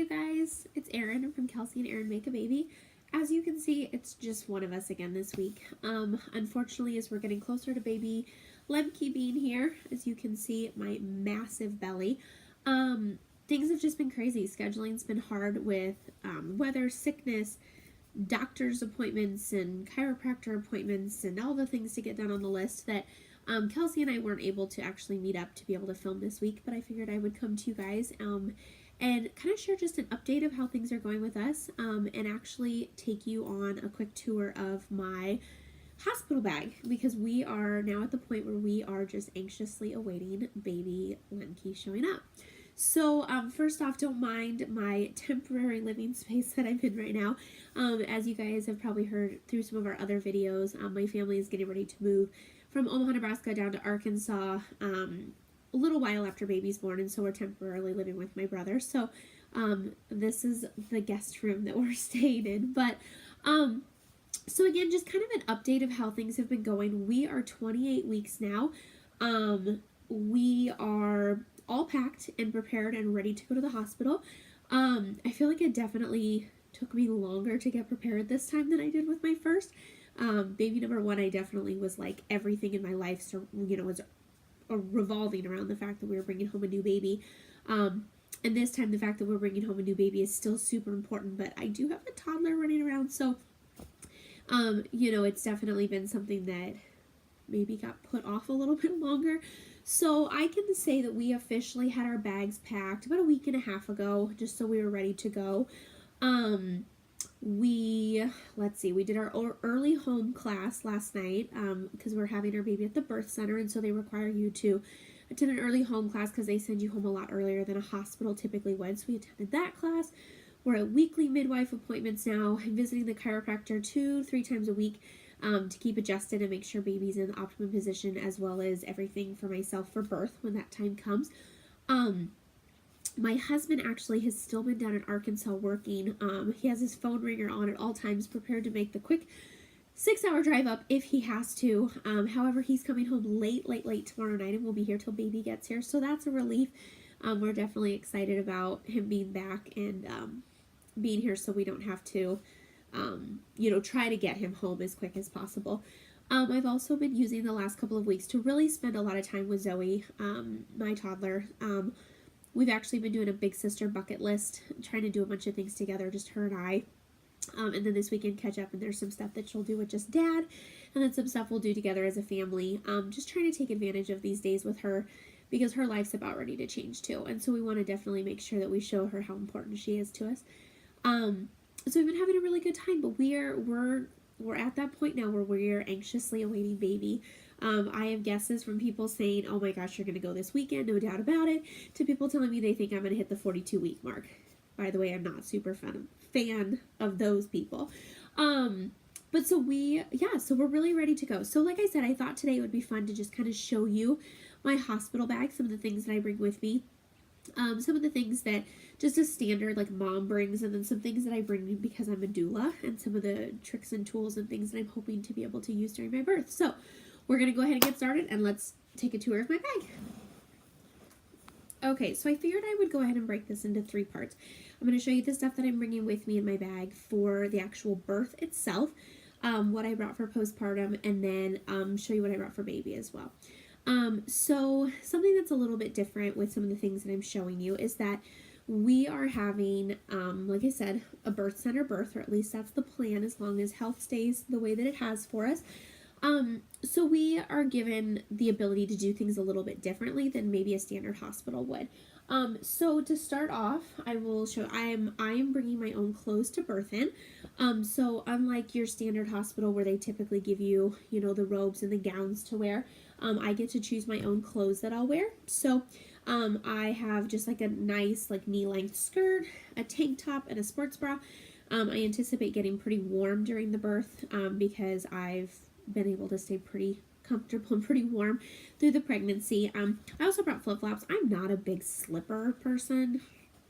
you guys, it's Erin from Kelsey and Eryn Make a Baby. As you can see, it's just one of us again this week. Unfortunately, as we're getting closer to baby Lemke being here, as you can see, my massive belly, things have just been crazy. Scheduling's been hard with weather, sickness, doctor's appointments, and chiropractor appointments, and all the things to get done on the list that Kelsey and I weren't able to actually meet up to be able to film this week, but I figured I would come to you guys and kind of share just an update of how things are going with us, and actually take you on a quick tour of my hospital bag, because we are now at the point where we are just anxiously awaiting baby Lemke showing up. So first off, don't mind my temporary living space that I'm in right now. As you guys have probably heard through some of our other videos, my family is getting ready to move from Omaha, Nebraska down to Arkansas a little while after baby's born, and so we're temporarily living with my brother. So this is the guest room that we're staying in. But so again, just kind of an update of how things have been going. We are 28 weeks now. We are all packed and prepared and ready to go to the hospital. I feel like it definitely took me longer to get prepared this time than I did with my first. Baby number one, I definitely was like, everything in my life, so, was revolving around the fact that we were bringing home a new baby. And this time, the fact that we're bringing home a new baby is still super important, but I do have a toddler running around, so, it's definitely been something that maybe got put off a little bit longer. So I can say that we officially had our bags packed about a week and a half ago, just so we were ready to go. We did our early home class last night, because we're having our baby at the birth center, and so they require you to attend an early home class because they send you home a lot earlier than a hospital typically would. So we attended that class. We're at weekly midwife appointments now. I'm visiting the chiropractor 2-3 times a week to keep adjusted and make sure baby's in the optimum position, as well as everything for myself for birth when that time comes. My husband actually has still been down in Arkansas working. He has his phone ringer on at all times, prepared to make the quick 6-hour drive up if he has to. However, he's coming home late tomorrow night and will be here till baby gets here, so that's a relief. We're definitely excited about him being back and being here, so we don't have to try to get him home as quick as possible. I've also been using the last couple of weeks to really spend a lot of time with Zoe, my toddler. We've actually been doing a big sister bucket list, trying to do a bunch of things together, just her and I. And then this weekend catch up, and there's some stuff that she'll do with just dad, and then some stuff we'll do together as a family. Just trying to take advantage of these days with her, because her life's about ready to change too. And so we want to definitely make sure that we show her how important she is to us. So we've been having a really good time, but we're at that point now where we're anxiously awaiting baby. I have guesses from people saying, oh my gosh, you're going to go this weekend, no doubt about it, to people telling me they think I'm going to hit the 42-week mark. By the way, I'm not super fan of those people. But so we're really ready to go. So like I said, I thought today it would be fun to just kind of show you my hospital bag, some of the things that I bring with me. Some of the things that just a standard like mom brings, and then some things that I bring because I'm a doula, and some of the tricks and tools and things that I'm hoping to be able to use during my birth. So we're going to go ahead and get started, and let's take a tour of my bag. Okay, so I figured I would go ahead and break this into 3 parts. I'm going to show you the stuff that I'm bringing with me in my bag for the actual birth itself, what I brought for postpartum, and then show you what I brought for baby as well. So something that's a little bit different with some of the things that I'm showing you is that we are having, like I said, a birth center birth, or at least that's the plan, as long as health stays the way that it has for us. So we are given the ability to do things a little bit differently than maybe a standard hospital would. So to start off, I will show, I am bringing my own clothes to birth in. So unlike your standard hospital where they typically give you, the robes and the gowns to wear, I get to choose my own clothes that I'll wear. So I have just like a nice like knee-length skirt, a tank top, and a sports bra. I anticipate getting pretty warm during the birth because I've been able to stay pretty comfortable and pretty warm through the pregnancy. I also brought flip-flops. I'm not a big slipper person.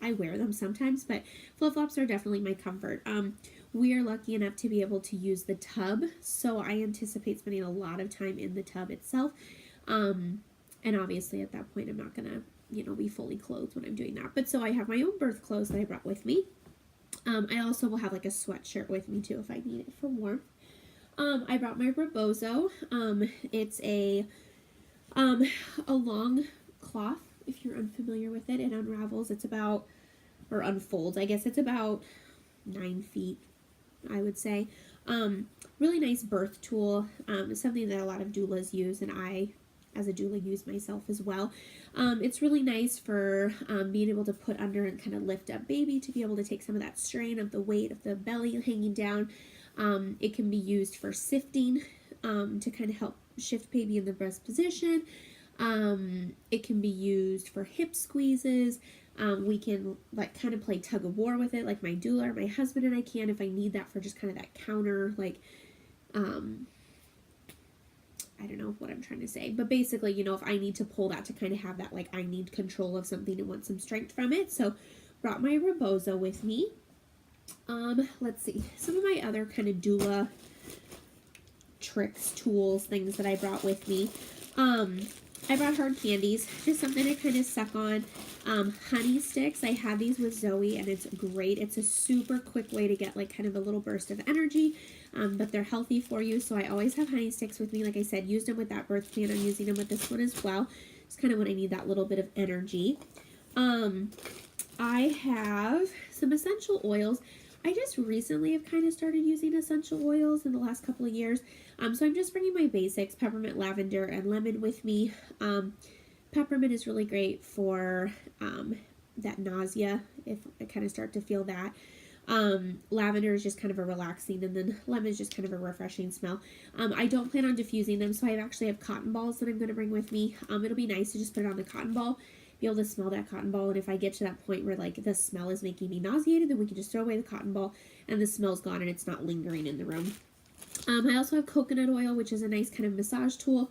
I wear them sometimes, but flip-flops are definitely my comfort. We are lucky enough to be able to use the tub, so I anticipate spending a lot of time in the tub itself. And obviously at that point I'm not gonna be fully clothed when I'm doing that. But so I have my own birth clothes that I brought with me. I also will have like a sweatshirt with me too if I need it for warmth. I brought my rebozo. It's a long cloth. If you're unfamiliar with it, it unravels. It's about, or unfolds, I guess it's about 9 feet, I would say. Really nice birth tool. Something that a lot of doulas use, and I, as a doula, use myself as well. It's really nice for being able to put under and kind of lift up baby to be able to take some of that strain of the weight of the belly hanging down. It can be used for sifting to kind of help shift baby in the breast position. It can be used for hip squeezes. We can like kind of play tug of war with it, like my doula or my husband and I can, if I need that for just kind of that counter, like, I don't know what I'm trying to say, but basically, if I need to pull that to kind of have that, like, I need control of something and want some strength from it. So brought my rebozo with me. Let's see, some of my other kind of doula tricks, tools, things that I brought with me. I brought hard candies, just something to kind of suck on. Honey sticks, I had these with Zoe, and it's great. It's a super quick way to get like kind of a little burst of energy, but they're healthy for you. So I always have honey sticks with me. Like I said, used them with that birth plan. I'm using them with this one as well. It's kind of when I need that little bit of energy. I have some essential oils. I just recently have kind of started using essential oils in the last couple of years. So I'm just bringing my basics, peppermint, lavender, and lemon with me. Peppermint is really great for that nausea, if I kind of start to feel that. Lavender is just kind of a relaxing, and then lemon is just kind of a refreshing smell. I don't plan on diffusing them, so I actually have cotton balls that I'm going to bring with me. It'll be nice to just put it on the cotton ball, be able to smell that cotton ball, and if I get to that point where like the smell is making me nauseated, then we can just throw away the cotton ball and the smell's gone and it's not lingering in the room. I also have coconut oil, which is a nice kind of massage tool.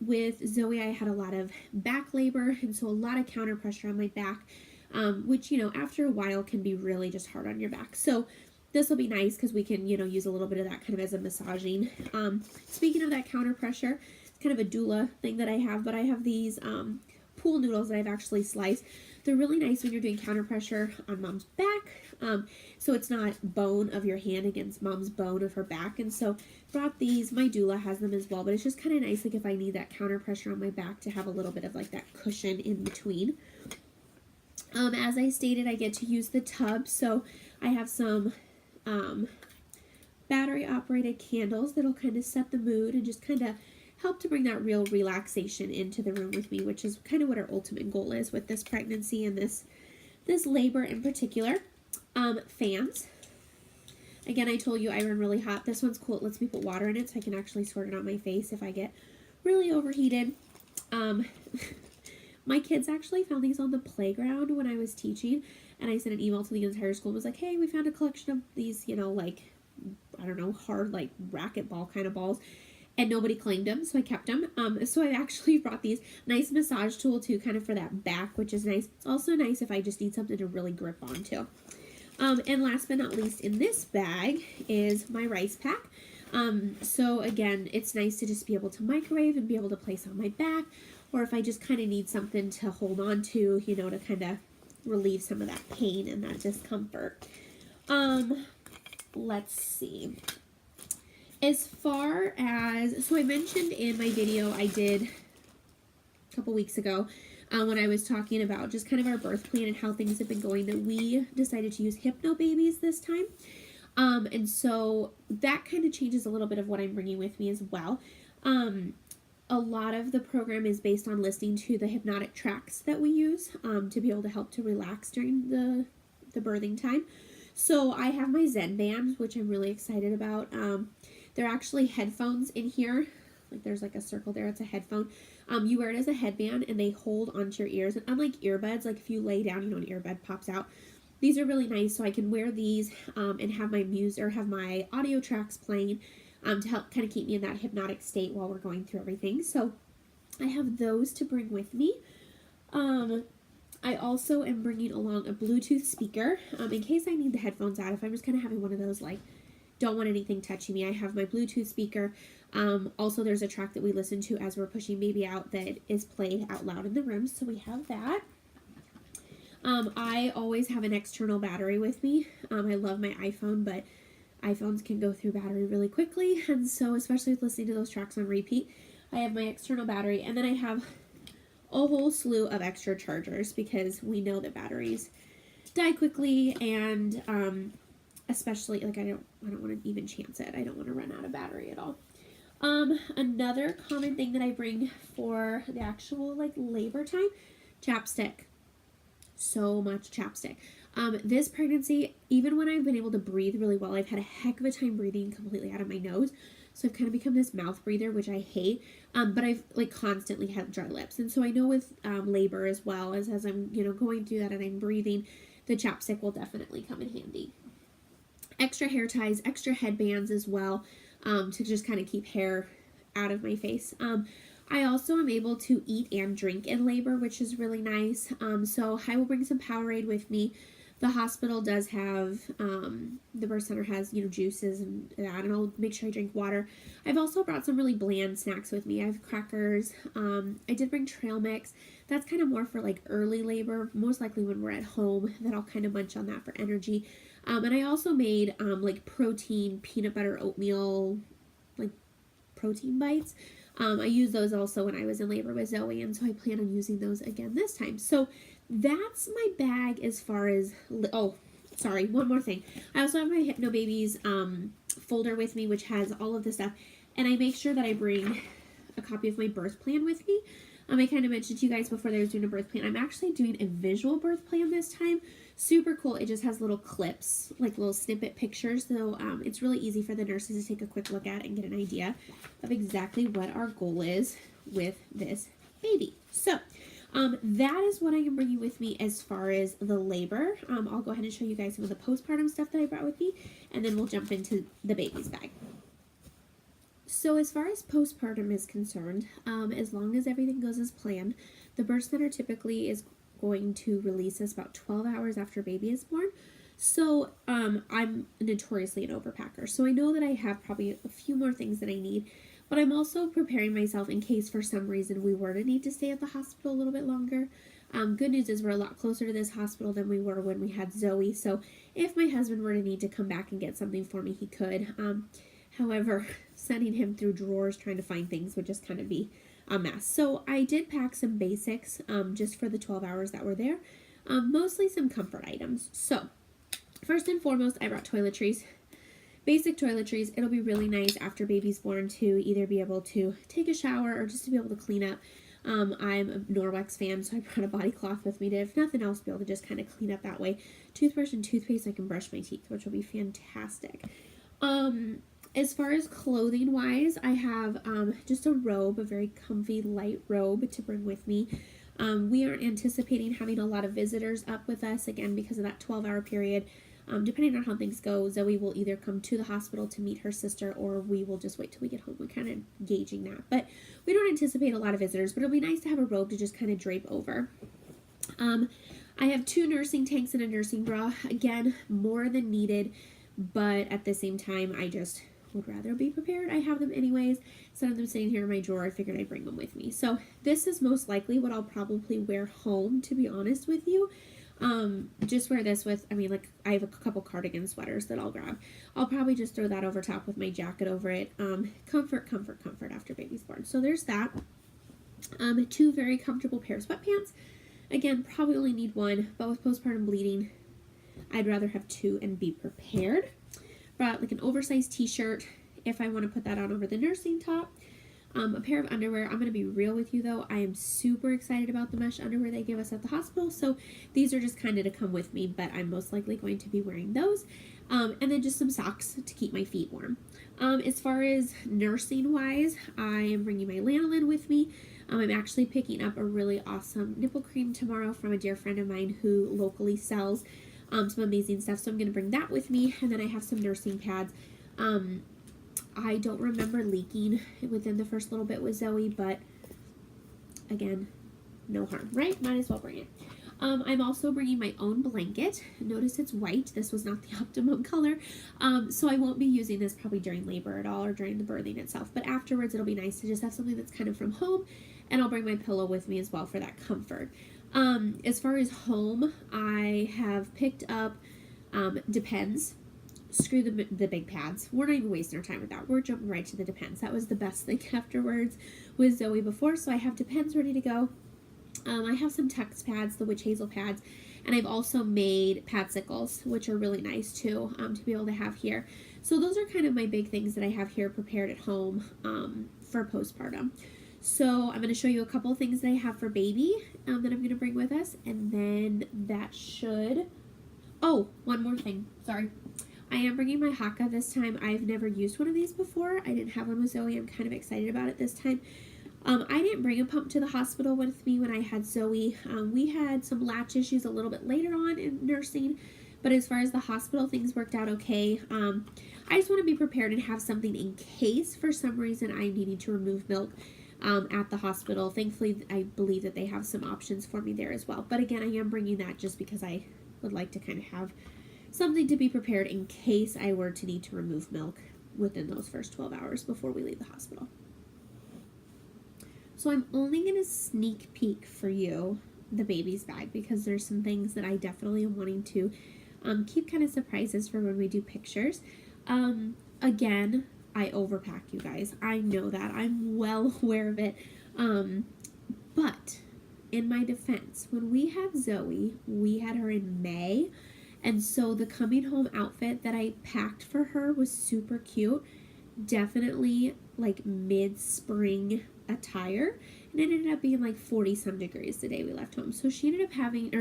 With Zoe, I had a lot of back labor, and so a lot of counter pressure on my back, which, after a while can be really just hard on your back. So this will be nice because we can, use a little bit of that kind of as a massaging. Speaking of that counter pressure, it's kind of a doula thing that I have, but I have these pool noodles that I've actually sliced. They're really nice when you're doing counter pressure on mom's back. So it's not bone of your hand against mom's bone of her back. And so brought these, my doula has them as well, but it's just kind of nice, like if I need that counter pressure on my back, to have a little bit of like that cushion in between. As I stated, I get to use the tub. So I have some battery operated candles that'll kind of set the mood and just kind of help to bring that real relaxation into the room with me, which is kind of what our ultimate goal is with this pregnancy and this labor in particular. Fans. Again, I told you I run really hot. This one's cool. It lets me put water in it so I can actually squirt it on my face if I get really overheated. My kids actually found these on the playground when I was teaching, and I sent an email to the entire school and was like, hey, we found a collection of these, like, I don't know, hard, like, racquetball kind of balls. And nobody claimed them, so I kept them. So I actually brought these. Nice massage tool, too, kind of for that back, which is nice. It's also nice if I just need something to really grip onto. And last but not least in this bag is my rice pack. So again, it's nice to just be able to microwave and be able to place on my back, or if I just kind of need something to hold on to, to kind of relieve some of that pain and that discomfort. Let's see. As far as, so I mentioned in my video I did a couple weeks ago, when I was talking about just kind of our birth plan and how things have been going, that we decided to use Hypno Babies this time. And so that kind of changes a little bit of what I'm bringing with me as well. A lot of the program is based on listening to the hypnotic tracks that we use to be able to help to relax during the birthing time. So I have my Zen band, which I'm really excited about. They're actually headphones in here. Like there's like a circle there. It's a headphone. You wear it as a headband and they hold onto your ears. And unlike earbuds, like if you lay down, an earbud pops out. These are really nice. So I can wear these and have my have my audio tracks playing to help kind of keep me in that hypnotic state while we're going through everything. So I have those to bring with me. I also am bringing along a Bluetooth speaker in case I need the headphones out. If I'm just kind of having one of those, like, don't want anything touching me, I have my Bluetooth speaker. Also, there's a track that we listen to as we're pushing baby out that is played out loud in the room, so we have that. I always have an external battery with me. I love my iPhone, but iPhones can go through battery really quickly, and so especially with listening to those tracks on repeat, I have my external battery, and then I have a whole slew of extra chargers because we know that batteries die quickly, and especially like I don't want to even chance it. I don't want to run out of battery at all. Another common thing that I bring for the actual like labor time, chapstick. So much chapstick. This pregnancy, even when I've been able to breathe really well, I've had a heck of a time breathing completely out of my nose. So I've kind of become this mouth breather, which I hate. But I've like constantly had dry lips. And so I know with labor as well, as I'm, going through that and I'm breathing, the chapstick will definitely come in handy. Extra hair ties, extra headbands as well, to just kind of keep hair out of my face. I also am able to eat and drink in labor, which is really nice. So I will bring some Powerade with me. The hospital does have, the birth center has, juices and that, and I'll make sure I drink water. I've also brought some really bland snacks with me. I have crackers. I did bring trail mix. That's kind of more for like early labor, most likely when we're at home, that I'll kind of munch on that for energy. And I also made like protein peanut butter oatmeal, like protein bites. I used those also when I was in labor with Zoe, and so I plan on using those again this time. So that's my bag as far as, oh, sorry, one more thing. I also have my Hypnobabies folder with me, which has all of this stuff, and I make sure that I bring a copy of my birth plan with me. I kind of mentioned to you guys before that I was doing a birth plan. I'm actually doing a visual birth plan this time. Super cool. It just has little clips, like little snippet pictures. So it's really easy for the nurses to take a quick look at and get an idea of exactly what our goal is with this baby. So that is what I am bringing with me as far as the labor. I'll go ahead and show you guys some of the postpartum stuff that I brought with me, and then we'll jump into the baby's bag. So as far as postpartum is concerned, as long as everything goes as planned, the birth center typically is going to release us about 12 hours after baby is born. So I'm notoriously an overpacker. So I know that I have probably a few more things that I need, but I'm also preparing myself in case for some reason we were to need to stay at the hospital a little bit longer. Good news is we're a lot closer to this hospital than we were when we had Zoe. So if my husband were to need to come back and get something for me, he could. However, sending him through drawers trying to find things would just kind of be a mess. So I did pack some basics just for the 12 hours that were there, mostly some comfort items. So first and foremost, I brought toiletries, basic toiletries. It'll be really nice after baby's born to either be able to take a shower or just to be able to clean up. I'm a Norwex fan, so I brought a body cloth with me to, if nothing else, be able to just kind of clean up that way. Toothbrush and toothpaste, so I can brush my teeth, which will be fantastic. As far as clothing wise, I have just a robe, a very comfy light robe to bring with me. We aren't anticipating having a lot of visitors up with us, again, because of that 12-hour period. Depending on how things go, Zoe will either come to the hospital to meet her sister, or we will just wait till we get home. We're kind of gauging that. But we don't anticipate a lot of visitors, but it'll be nice to have a robe to just kind of drape over. I have 2 nursing tanks and a nursing bra. Again, more than needed, but at the same time, I just would rather be prepared. I have them anyways. Instead of them sitting here in my drawer, I figured I'd bring them with me. So this is most likely what I'll probably wear home, to be honest with you. Just wear this with, I have a couple cardigan sweaters that I'll grab. I'll probably just throw that over top with my jacket over it. Comfort after baby's born. So there's that. 2 very comfortable pair of sweatpants. Again, probably only need 1, but with postpartum bleeding, I'd rather have 2 and be prepared. Brought like an oversized t-shirt if I want to put that on over the nursing top. A pair of underwear. I'm going to be real with you though. I am super excited about the mesh underwear they give us at the hospital. So these are just kind of to come with me, but I'm most likely going to be wearing those. And then just some socks to keep my feet warm. As far as nursing wise, I am bringing my lanolin with me. I'm actually picking up a really awesome nipple cream tomorrow from a dear friend of mine who locally sells some amazing stuff, so I'm going to bring that with me. And then I have some nursing pads. I don't remember leaking within the first little bit with Zoe, but again, no harm, right? Might as well bring it. I'm also bringing my own blanket. Notice it's white. This was not the optimum color. So I won't be using this probably during labor at all or during the birthing itself. But afterwards, it'll be nice to just have something that's kind of from home. And I'll bring my pillow with me as well for that comfort. As far as home, I have picked up Depends. Screw the big pads. We're not even wasting our time with that. We're jumping right to the Depends. That was the best thing afterwards with Zoe before. So I have Depends ready to go. I have some text pads, the witch hazel pads, and I've also made padsicles, which are really nice too, to be able to have here. So those are kind of my big things that I have here prepared at home for postpartum. So I'm going to show you a couple of things that I have for baby that I'm going to bring with us, and then that should... Oh, one more thing. Sorry. I am bringing my Haka this time. I've never used one of these before. I didn't have one with Zoe. I'm kind of excited about it this time. I didn't bring a pump to the hospital with me when I had Zoe. We had some latch issues a little bit later on in nursing, but as far as the hospital, things worked out okay. I just want to be prepared and have something in case for some reason I'm needing to remove milk at the hospital. Thankfully, I believe that they have some options for me there as well. But again, I am bringing that just because I would like to kind of have something to be prepared in case I were to need to remove milk within those first 12 hours before we leave the hospital. So I'm only going to sneak peek for you the baby's bag because there's some things that I definitely am wanting to keep kind of surprises for when we do pictures. Again, I overpack, you guys. I know that. I'm well aware of it. But in my defense, when we had Zoe, we had her in May. And so the coming home outfit that I packed for her was super cute. Definitely like mid-spring attire. And it ended up being like 40-some degrees the day we left home. So she ended up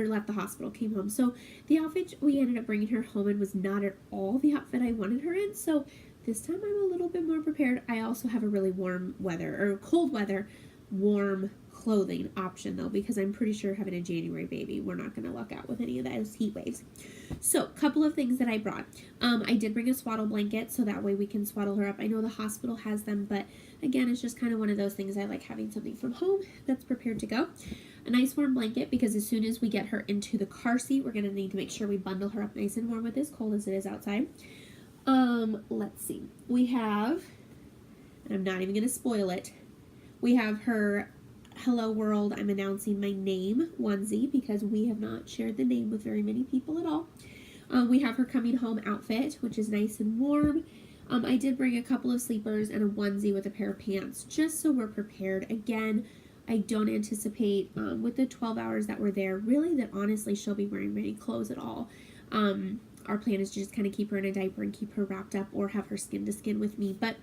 left the hospital, came home. So the outfit we ended up bringing her home in was not at all the outfit I wanted her in. So this time I'm a little bit more prepared. I also have a really cold weather, warm clothing option though, because I'm pretty sure having a January baby, we're not going to luck out with any of those heat waves. So a couple of things that I brought. I did bring a swaddle blanket so that way we can swaddle her up. I know the hospital has them, but again, it's just kind of one of those things I like having something from home that's prepared to go. A nice warm blanket because as soon as we get her into the car seat, we're going to need to make sure we bundle her up nice and warm with as cold as it is outside. Let's see. We have, and I'm not even going to spoil it, we have her Hello World, I'm announcing my name onesie because we have not shared the name with very many people at all. We have her coming home outfit, which is nice and warm. I did bring a couple of sleepers and a onesie with a pair of pants just so we're prepared. Again, I don't anticipate with the 12 hours that we're there, really that honestly she'll be wearing many clothes at all. Our plan is to just kind of keep her in a diaper and keep her wrapped up or have her skin to skin with me. But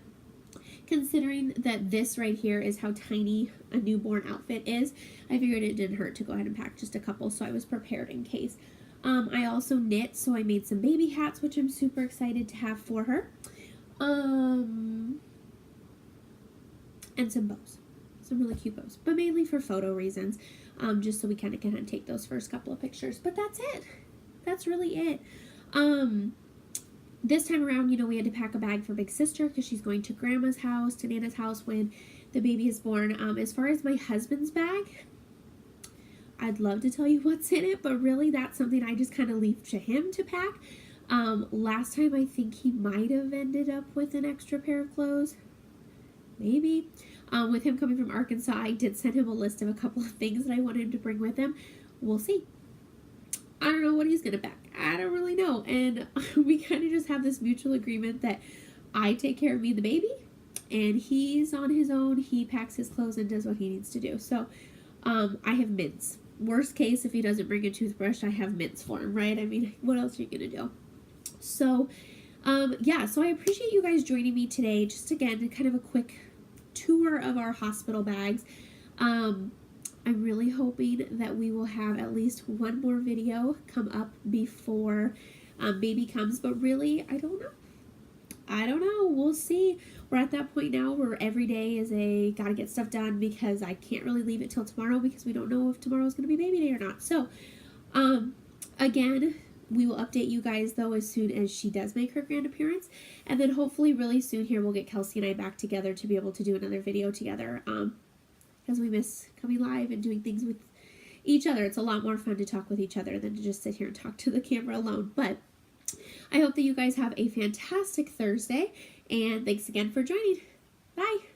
considering that this right here is how tiny a newborn outfit is, I figured it didn't hurt to go ahead and pack just a couple so I was prepared in case. I also knit, so I made some baby hats, which I'm super excited to have for her. And some bows. Some really cute bows. But mainly for photo reasons, just so we kind of can take those first couple of pictures. But that's it. That's really it. This time around, we had to pack a bag for big sister because she's going to grandma's house, to Nana's house when the baby is born. As far as my husband's bag, I'd love to tell you what's in it, but really that's something I just kind of leave to him to pack. Last time I think he might have ended up with an extra pair of clothes. Maybe. With him coming from Arkansas, I did send him a list of a couple of things that I wanted him to bring with him. We'll see. I don't know what he's going to pack. I don't really know. And we kind of just have this mutual agreement that I take care of me, the baby, and he's on his own. He packs his clothes and does what he needs to do. So I have mints. Worst case, if he doesn't bring a toothbrush, I have mints for him, right? I mean, what else are you going to do? So, yeah, so I appreciate you guys joining me today. Just again, kind of a quick tour of our hospital bags. I'm really hoping that we will have at least one more video come up before baby comes, but really, I don't know. We'll see. We're at that point now where every day is gotta get stuff done because I can't really leave it till tomorrow because we don't know if tomorrow's gonna be baby day or not. So, again, we will update you guys though as soon as she does make her grand appearance, and then hopefully really soon here we'll get Kelsey and I back together to be able to do another video together. Because we miss coming live and doing things with each other. It's a lot more fun to talk with each other than to just sit here and talk to the camera alone. But I hope that you guys have a fantastic Thursday, and thanks again for joining. Bye.